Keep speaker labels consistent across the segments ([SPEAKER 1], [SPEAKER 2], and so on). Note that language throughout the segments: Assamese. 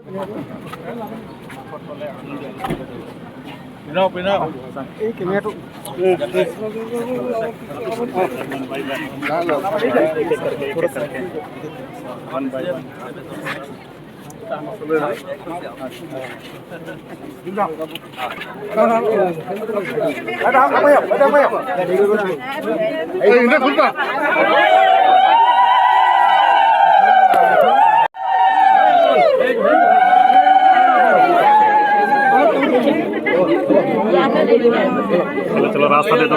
[SPEAKER 1] Pinau.
[SPEAKER 2] এই কেমেৰাটো
[SPEAKER 1] चलो रास्ता दे दो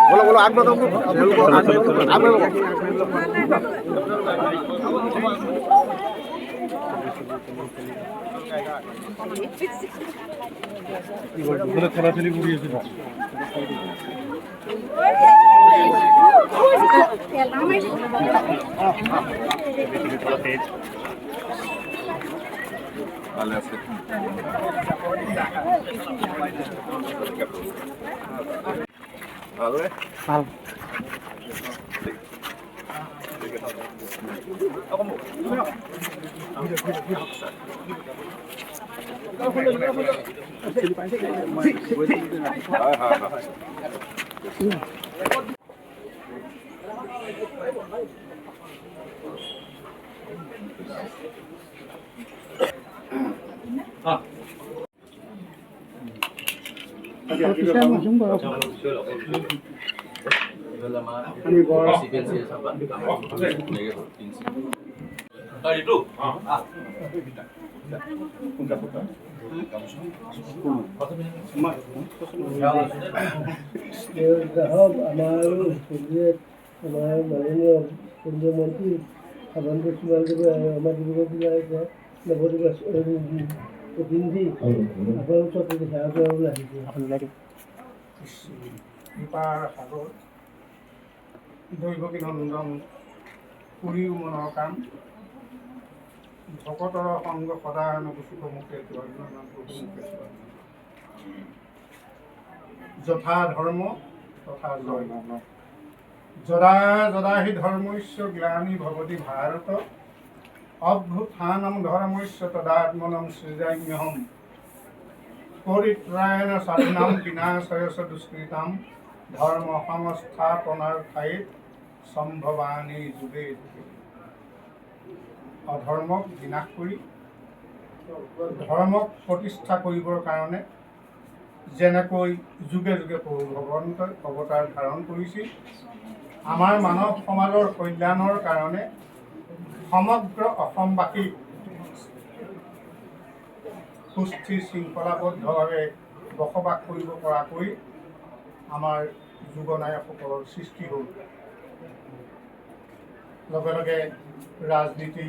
[SPEAKER 2] बोलो आग बताओ খেলাচেলি কৰি আছে ভালো আছে ভালো ভাল हमारे माननीय केंद्रीय मंत्री अभ्यंतर शिवालदेव हमारे डिब्रूगढ़ जिले के नवोदित प्रतिनिधि अपने चौथी सेवा कर सागर দৈৱকী নন্দন পুৰীও মনৰ কাম ভকতৰ সংগ সদায় নগুচিত মুখে যথা ধৰ্ম তথা জয় যদা যদা হি ধৰ্মস্য গ্লানি ভৱতি ভাৰত অভ্যুত্থানম ধৰ্মস্য তদাত্মনম সৃজাম্যহম পৰিত্ৰায়ণ সাধনাম বিনাশয় চ দুষ্কৃতাম ধৰ্ম সংস্থাপনাৰ্থে সম্ভৱানি যুগে যুগে অধৰ্মক বিনাশ কৰি ধৰ্মক প্ৰতিষ্ঠা কৰিবৰ কাৰণে যেনেকৈ যুগে যুগে প্ৰভু ভগৱন্তই অৱতাৰ ধাৰণ কৰিছিল আমাৰ মানৱ সমাজৰ কল্যাণৰ কাৰণে সমগ্ৰ অসমবাসীক সুস্থিৰ শৃংখলাবদ্ধভাৱে বসবাস কৰিব পৰাকৈ আমাৰ যুগনায়কসকলৰ সৃষ্টি হ'ল লগে লগে ৰাজনীতি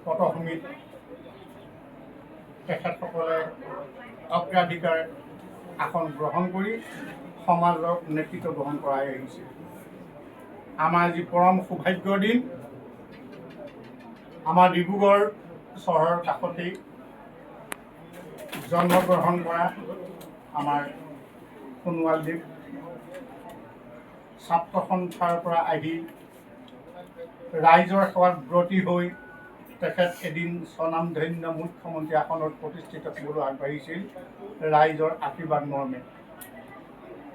[SPEAKER 2] পটভূমিত তেখেতসকলে অগ্ৰাধিকাৰ আসন গ্ৰহণ কৰি সমাজক নেতৃত্ব গ্ৰহণ কৰাই আহিছে আমাৰ যি পৰম সৌভাগ্যৰ দিন আমাৰ ডিব্ৰুগড় চহৰৰ কাষতেই জন্মগ্ৰহণ কৰা আমাৰ সোণোৱালদেৱ ছাত্ৰ সন্থাৰ পৰা আহি ৰাইজৰ সেৱাত ব্ৰতী হৈ তেখেত এদিন স্বনামধন্য মুখ্যমন্ত্ৰী আসনত প্ৰতিষ্ঠিত হ'বলৈ আগবাঢ়িছিল ৰাইজৰ আশীৰ্বাদ মৰ্মে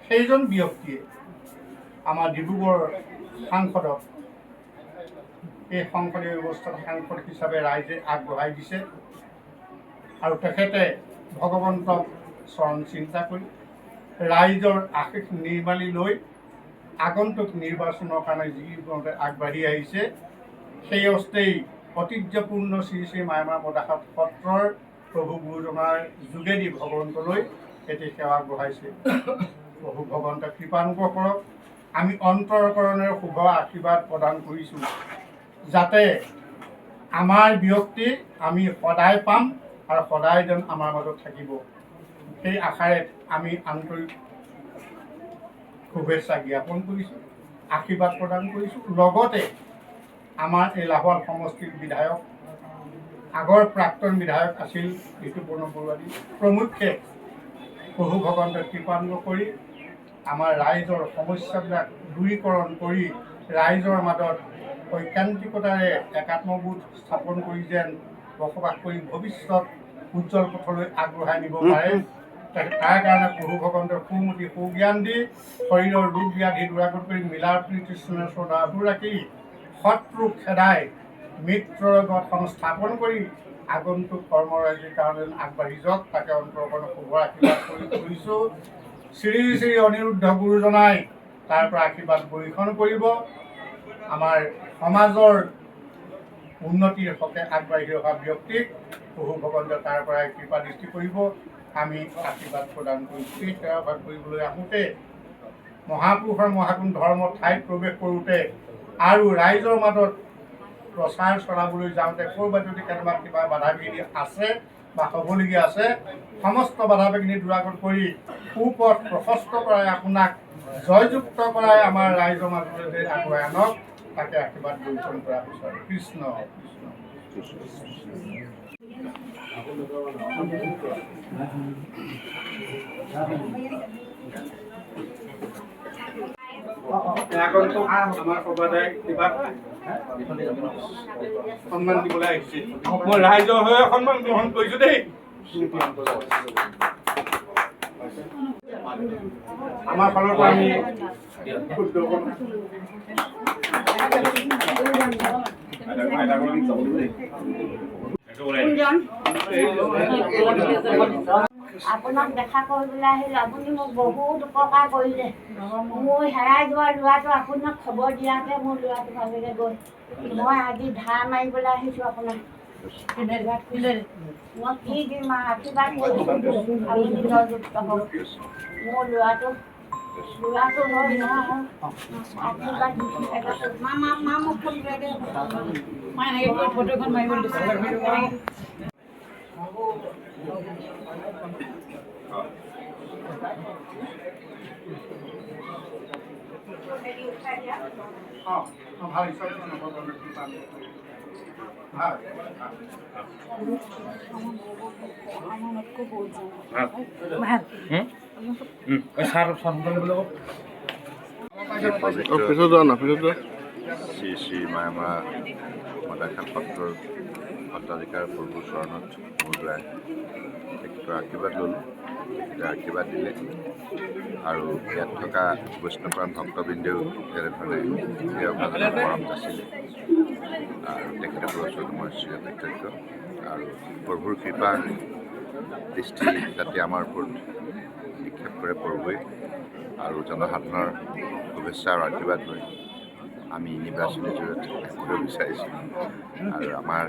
[SPEAKER 2] সেইজন ব্যক্তিয়ে আমাৰ ডিব্ৰুগড় সাংসদক এই সংসদীয় ব্যৱস্থাত সাংসদ হিচাপে ৰাইজে আগবঢ়াই দিছে আৰু তেখেতে ভগৱন্তক চৰণ চিন্তা কৰি ৰাইজৰ আশীষ নিৰ্মালি লৈ আগন্তুক নিৰ্বাচনৰ কাৰণে যি আগবাঢ়ি আহিছে সেই অৱস্থাই ঐতিহ্যপূৰ্ণ শ্ৰী শ্ৰী মায়মা মদাসাত সত্ৰৰ প্ৰভু গুৰুজনাৰ যোগেদি ভগৱন্তলৈ এটি সেৱা আগবঢ়াইছে প্ৰভু ভগৱন্তই কৃপানুগ্ৰহ কৰক আমি অন্তৰকৰণেৰে শুভ আশীৰ্বাদ প্ৰদান কৰিছোঁ যাতে আমাৰ ব্যক্তি আমি সদায় পাম আৰু সদায় যেন আমাৰ মাজত থাকিব সেই আশাৰে আমি আন্তৰিক শুভেচ্ছা জ্ঞাপন কৰিছোঁ আশীৰ্বাদ প্ৰদান কৰিছোঁ লগতে আমাৰ এই লাহোৱাল সমষ্টিৰ বিধায়ক আগৰ প্ৰাক্তন বিধায়ক আছিল ঋতুপৰ্ণ বৰুৱানী প্ৰমুখ্যে প্ৰভু ভগৱন্তই কৃপাংগ কৰি আমাৰ ৰাইজৰ সমস্যাবিলাক দূৰীকৰণ কৰি ৰাইজৰ মাজত ঐকান্তিকতাৰে একাত্মবোধ স্থাপন কৰি যেন বসবাস কৰি ভৱিষ্যত উজ্জ্বল পথলৈ আগবঢ়াই নিব পাৰে। তাৰ কাৰণে প্ৰভু ভগৱন্তৰ সুমতি সুজ্ঞান দি শৰীৰৰ ৰোগ ব্যাধি দূৰাগত কৰি মিলা প্ৰীতি স্নেহ আঁতৰি ৰাখি শত্ৰু খেদাই মিত্ৰৰ লগত সংস্থাপন কৰি আগন্তুক কৰ্মৰাজিৰ কাৰণে আগবাঢ়ি যাওক, তাকে অন্তৰকৰণে শুভ আশীৰ্বাদ কৰিছোঁ। শ্ৰী শ্ৰী অনিৰুদ্ধ গুৰুজনাই তাৰ পৰা আশীৰ্বাদ বৰ্ষণ কৰিব। আমাৰ সমাজৰ উন্নতিৰ হকে আগবাঢ়ি অহা ব্যক্তিক প্ৰভু ভগৱন্তই তাৰ পৰাই কৃপা দৃষ্টি কৰিব। আমি আশীৰ্বাদ প্ৰদান কৰিছোঁ। এই সেৱাভাগ কৰিবলৈ আহোঁতে মহাপুৰুষৰ মহাগুণ ধৰ্ম ঠাইত প্ৰৱেশ কৰোঁতে আৰু ৰাইজৰ মাজত প্ৰচাৰ চলাবলৈ যাওঁতে ক'ৰবাত যদি কেনেবা কিবা বাধা বিঘিনি আছে বা হ'বলগীয়া আছে, সমস্ত বাধা বিঘিনি দূৰাগত কৰি সুপথ প্ৰশস্ত কৰাই আপোনাক জয়যুক্ত কৰাই আমাৰ ৰাইজৰ মাজলৈ আগুৱাই আনক, তাকে আশীৰ্বাদ বৰ্ষণ কৰা বিচাৰোঁ। কৃষ্ণ আগন্তুক আমাৰ সভাদায় কিবা সন্মান দিবলৈ আহিছে। মই ৰাইজৰ হৈ সন্মান গ্ৰহণ কৰিছোঁ দেই। আমাৰ ফালৰ পৰা আমি শুদ্ধ
[SPEAKER 3] আপোনাক দেখা কৰিবলৈ আহিলোঁ। আপুনি মোক বহুত উপকাৰ কৰিলে। মোৰ হেৰাই যোৱা ল'ৰাটো আপোনাক খবৰ দিয়াকে মোৰ ল'ৰাটো ভালকৈ গ'ল। মই আজি ধাৰ মাৰিবলৈ আহিছোঁ আপোনাক। মই কি দিম আৰু আশীৰ্বাদ কৰিছোঁ, আপুনি জয়যুক্ত হওক। মোৰ ল'ৰাটো হয় নহয় আশীৰ্বাদ মা মোক ফোন কৰি দে। মই এনেকৈ ফটোখন মাৰিব দিছোঁ।
[SPEAKER 2] ভাল ঈশ্বৰ
[SPEAKER 4] শ্ৰী শ্ৰী মায়ামা মদাখাল সত্ৰৰ সত্ৰাধিকাৰ প্ৰভুৰ চৰণত মূৰ দোৱাই তেখেতৰ আশীৰ্বাদ ল'লোঁ। তেখেতে আশীৰ্বাদ দিলে আৰু ইয়াত থকা বৈষ্ণৱপ্ৰাণ ভক্তবৃন্দেও তেনেধৰণে সেৱা ভাৱনা মৰম যাচিলে আৰু তেখেতৰ ওচৰত মই চিৰকৃতজ্ঞ। আৰু প্ৰভুৰ কৃপা দৃষ্টি যাতে আমাৰ ওপৰত নিক্ষেপ কৰে প্ৰভুৱে আৰু জনসাধাৰণৰ শুভেচ্ছা আৰু আশীৰ্বাদ লৈ আমি নিৰ্বাচনীৰ জৰিয়তে কৰিব বিচাৰিছোঁ। আৰু আমাৰ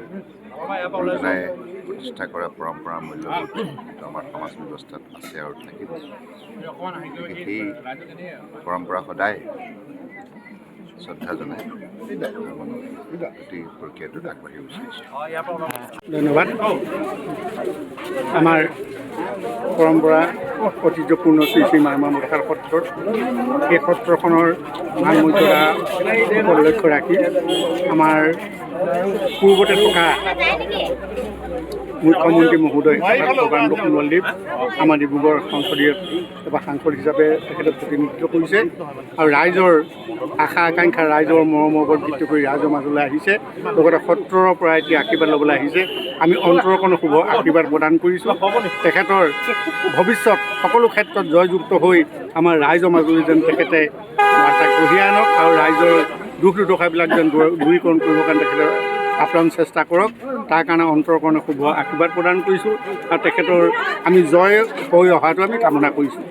[SPEAKER 4] গুৰুজনাই প্ৰতিষ্ঠা কৰা পৰম্পৰা মূল্যবোধ আমাৰ সমাজ ব্যৱস্থাত আছে আৰু থাকিব। সেই পৰম্পৰা সদায় শ্ৰদ্ধা জনাই গোটেই প্ৰক্ৰিয়াটোত আগবাঢ়িব বিচাৰিছোঁ।
[SPEAKER 2] ধন্যবাদ। আমাৰ পৰম্পৰা ঐতিহ্যপূৰ্ণ শ্ৰী শ্ৰী মায়ামা মদাখাল সত্ৰৰ এই সত্ৰখনৰ মান মৰ্যাদা লক্ষ্য ৰাখি আমাৰ পূৰ্বতে থকা মুখ্যমন্ত্ৰী মহোদয় সৰ্বানন্দ সোণোৱালদেৱ আমাৰ ডিব্ৰুগড় সংসদীয় বা সাংসদ হিচাপে তেখেতে প্ৰতিনিধিত্ব কৰিছে আৰু ৰাইজৰ আশা আকাংক্ষা ৰাইজৰ মৰমৰ ওপৰত ভিত্তি কৰি ৰাইজৰ মাজলৈ আহিছে। লগতে সত্ৰৰ পৰা এতিয়া আশীৰ্বাদ ল'বলৈ আহিছে। আমি অন্তৰকৰণে শুভ আশীৰ্বাদ প্ৰদান কৰিছোঁ। তেখেতৰ ভৱিষ্যত সকলো ক্ষেত্ৰত জয়যুক্ত হৈ আমাৰ ৰাইজৰ মাজলৈ যেন তেখেতে বাৰ্তা কঢ়িয়াই আনক আৰু ৰাইজৰ দুখ দুৰ্দশাবিলাক যেন দূৰীকৰণ কৰিবৰ কাৰণে তেখেতে আপ্ৰাণ চেষ্টা কৰক, তাৰ কাৰণে অন্তৰকৰণে শুভ আশীৰ্বাদ প্ৰদান কৰিছোঁ আৰু তেখেতৰ আমি জয় হৈ অহাটো আমি কামনা কৰিছোঁ।